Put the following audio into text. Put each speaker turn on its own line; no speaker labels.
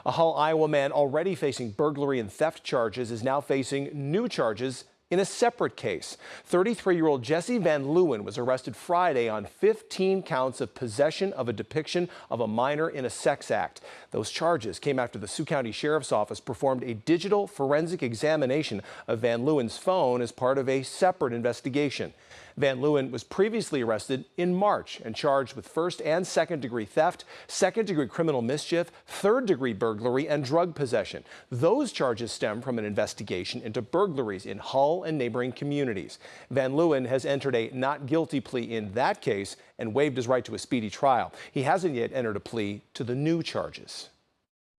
A Hull, Iowa man already facing burglary and theft charges is now facing new charges in a separate case. 33-year-old Jesse Van Leeuwen was arrested Friday on 15 counts of possession of a depiction of a minor in a sex act. Those charges came after the Sioux County Sheriff's Office performed a digital forensic examination of Van Leeuwen's phone as part of a separate investigation. Van Leeuwen was previously arrested in March and charged with first and second-degree theft, second-degree criminal mischief, third-degree burglary, and drug possession. Those charges stem from an investigation into burglaries in Hull and neighboring communities. Van Leeuwen has entered a not guilty plea in that case and waived his right to a speedy trial. He hasn't yet entered a plea to the new charges.